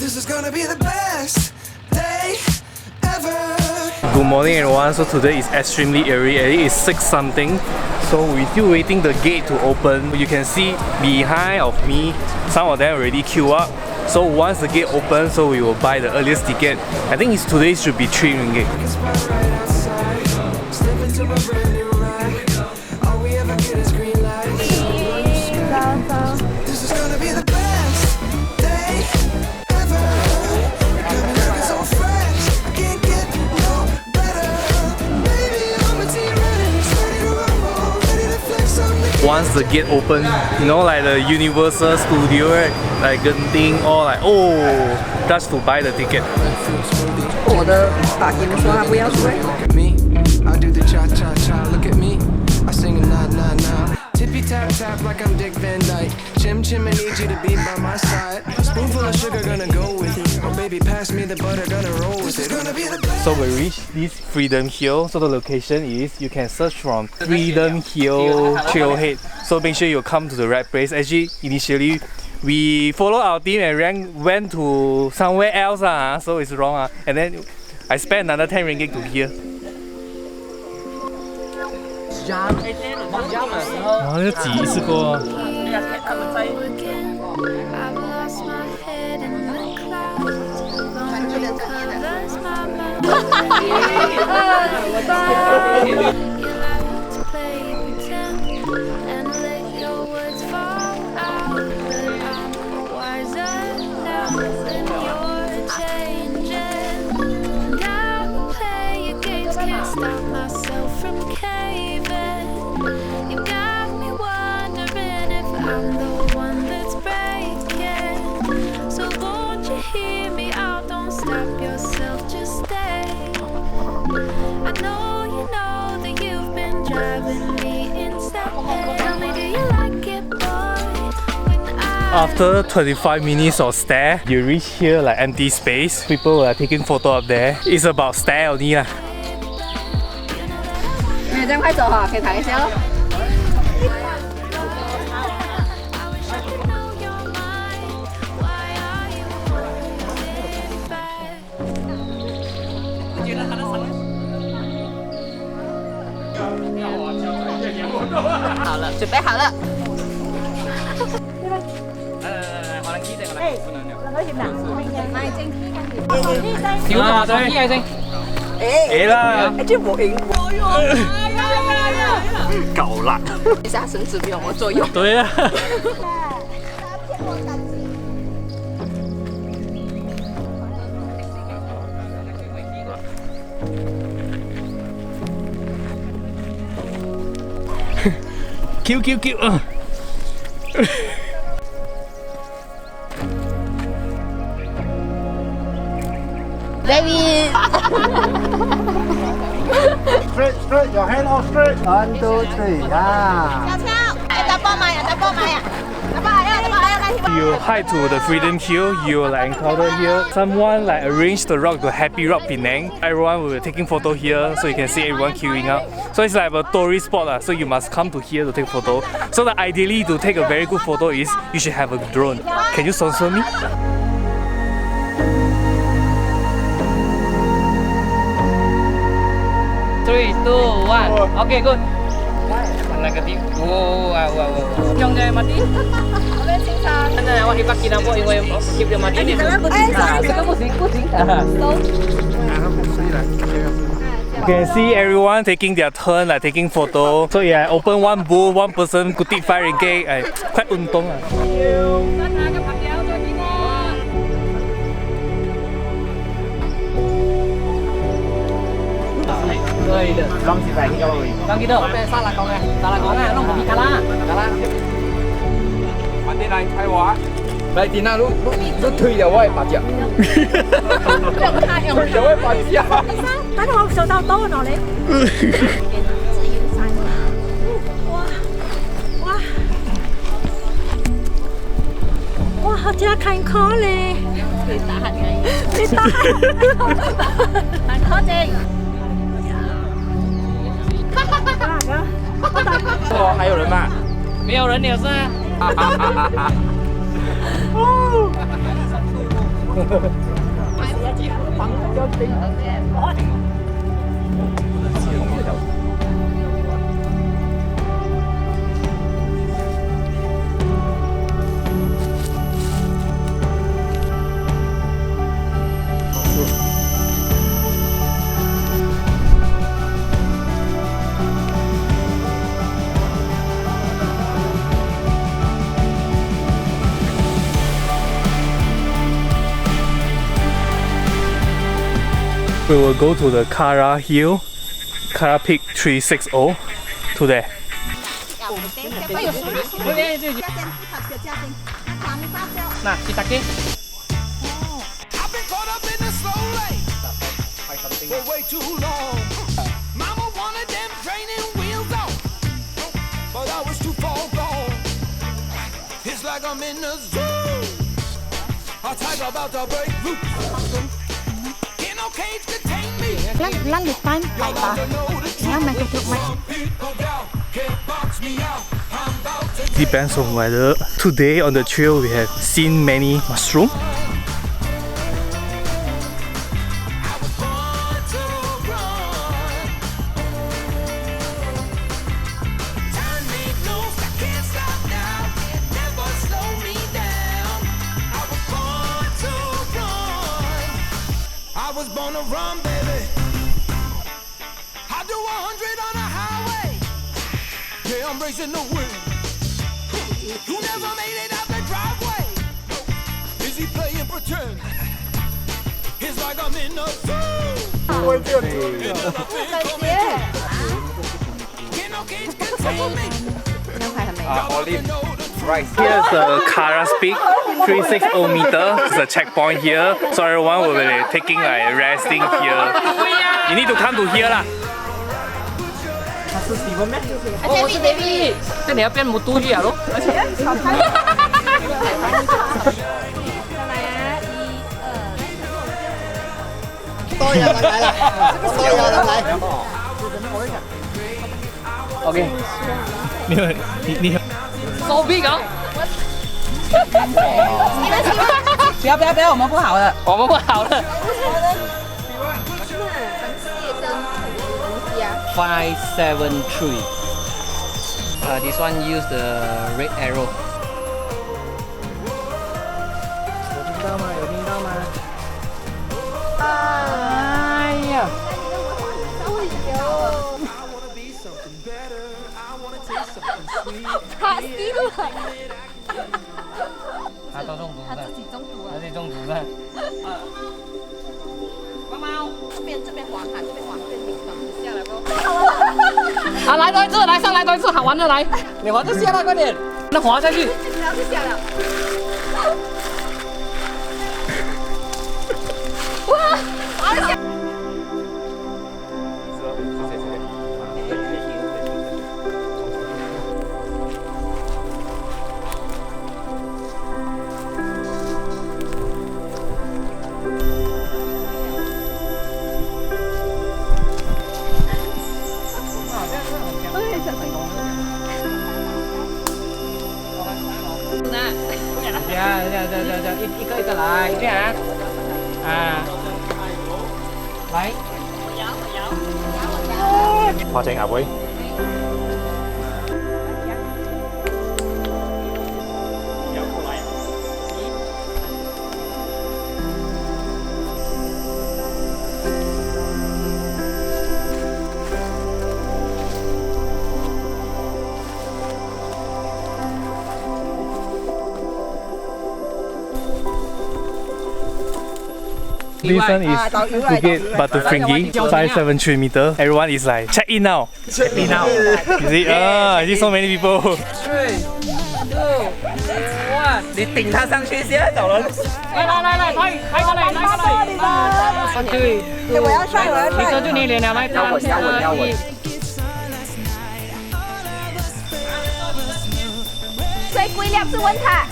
This is gonna be the best day ever. Good morning everyone, so today is extremely early, it is 6 something. So we're still waiting the gate to open. You can see behind of me, some of them already queue up. So once the gate opens, so we will buy the earliest ticket. I think it's today should be 3 ringgit. Once the gate open, you know, like the Universal Studio, right? Like Genting, or like, oh, just to buy the ticket. Look at me, I do the cha cha cha. Look at me, I sing a na na na. Tippy tap tap like I'm Dick Van Dyke. Chim chim, I need you to be by my side. Spoonful of sugar gonna go with it. Oh baby, pass me the butter, gonna roll with it. So we reached this Freedom Hill. So the location is, you can search from Freedom Hill Trailhead. So make sure you come to the right place. Actually, initially we followed our team and went to somewhere else, so it's wrong. And then I spent another 10 ringgit to here. 哇，这挤一次过啊！ After 25 minutes of stare, you reach here like empty space. People are taking photo up there. It's about stare only lah. 你这样快走哈，可以ถ่าย一下咯。好了，准备好了。 跳下水，誒啦，這冇影過喲，夠辣。一下繩子沒有我作用。對啊。Q 啊！ Baby， straight, your hand off straight. 1, 2, 3, 啊！ You hike to the Freedom Hill, you will like encounter here someone like arranged the rock to Happy Rock Penang. Everyone will be taking photo here, so you can see everyone queuing up. So it's like a tourist spot, so you must come to here to take photo. So that ideally to take a very good photo is you should have a drone. Can you sponsor me? Three, 2, 1. Okay, good. Negatif. Oh, wow. Trong đây mati. Nah, awak dipakai nampak yang keep dia mati ni. Pusing. You can see everyone taking their turn, like taking photo. So yeah, open one booth, one person could take 5 ringgit. Quite untung. 對的，當時係幾多？當幾多？咩沙拉講嘅？沙拉講啊，弄唔見㗎啦，㗎啦。揾啲嚟睇畫。嚟電啊！都退咗我係白隻。退咗我係白隻。等我數到多落嚟。哇！好似看可咧。你打下嘅。你打下。看可正。 哦，还有人吗？没有人，你是？ We will go to the Carla Hill, Carla Peak 360 today. Nah, kita ke. I've been caught up in the slow lane for way too long. Mama wanted them training wheels on, but I was too far gone. It's like I'm in the zoo. A tiger about to break loose. Can't no cage contain me. Lăn được time lại bà. Nghe mày chụp mày. Depends on weather. Today on the trail we have seen many mushrooms. I was born to run, baby. I do 100 on a highway. Yeah, I'm racing the wind. Who never made it out the driveway? Is he playing pretend? It's like I'm in the zoo. Can't no cage contain me. Olive rice. Here's the Carla Peak 360 meter. It's a checkpoint here, so everyone will be taking like resting here. You need to come to here lah. 我是 David，这你要变母猪去啊喽？多人嚟啦，多人嚟。OK，你手臂搞。不要，我们不好了。我们不好了。573. This one use the red arrow. 有听到吗？有听到吗？哎呀！他吸了。他都中毒的。他自己中毒了。他自己中毒的。猫猫。这边滑卡，这边滑，这边平衡，下来不？啊，来多一次，来上来多一次，好玩的来，你滑就下来，快点，那滑下去。不要去下了。哇，滑下。一个一个来，这样啊，来，花正牙杯。This one is Bukit Batu Ferringhi, 573 meter. Everyone is like, check in now. Check in now. You see? I see so many people. 3、2、1，你顶他上去先，走了。来，抬过来，对，我要帅，你遮住你脸了，来，3、2、1。最贵两次问他。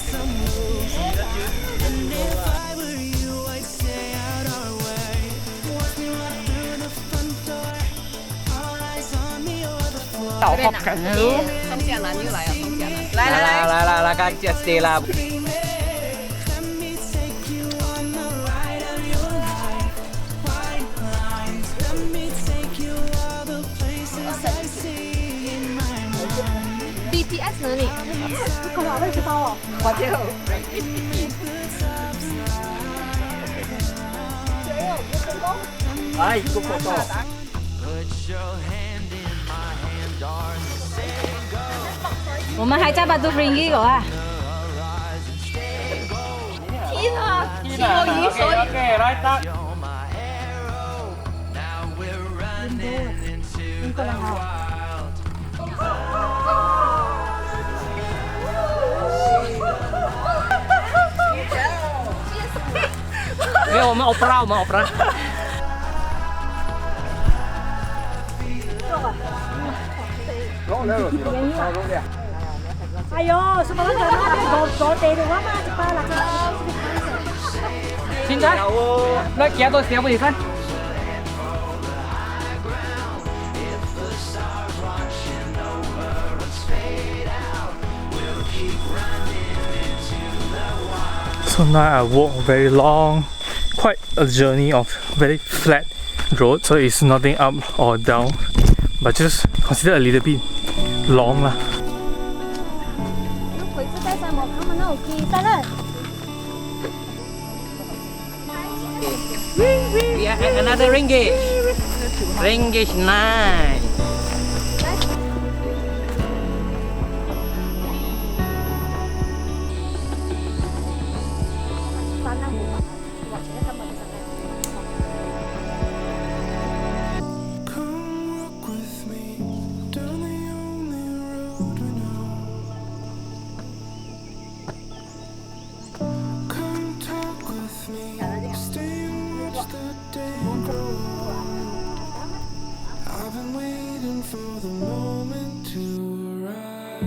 好感哦！松下男又来了，松下男，来，来，看这谁啦？哪里？干嘛被吃包哦？我就。哎，个火锅。我们还在Batu Ferringhi啊。天啊！天我雨水。 Okay, right up. 没有，我们 opera， 我们 opera。哎呦，什麼撚咁我地度啊嘛，只巴啦。現在，來幾多條不你看？ So now I walk very long, quite a journey of very flat road. So it's nothing up or down, but just consider a little bit long lah. We are at another ringgit. Ringgit 9. I've been waiting for the moment to arrive.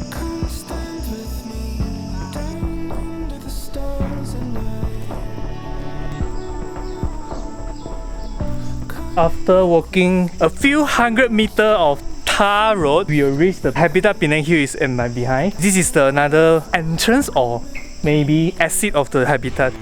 Come stand with me down under the stars at night. After walking a few hundred meters of tar road, we will reach the Habitat Penang Hill is in my behind. This is the another entrance or maybe exit of the habitat.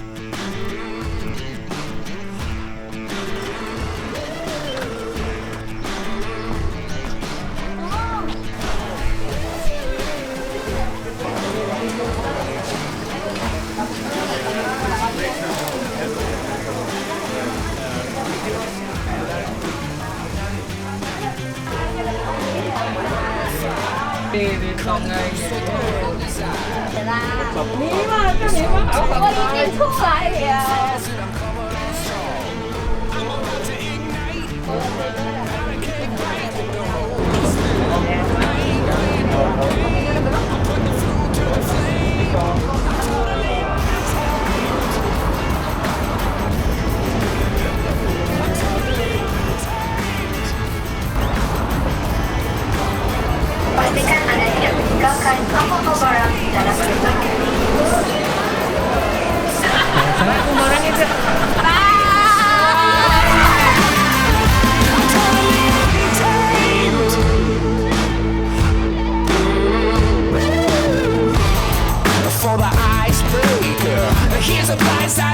我已经出来了。 Pastikan Anda tidak meninggalkan apa-apa barang dalam kereta. For the icebreaker, here's a blind side.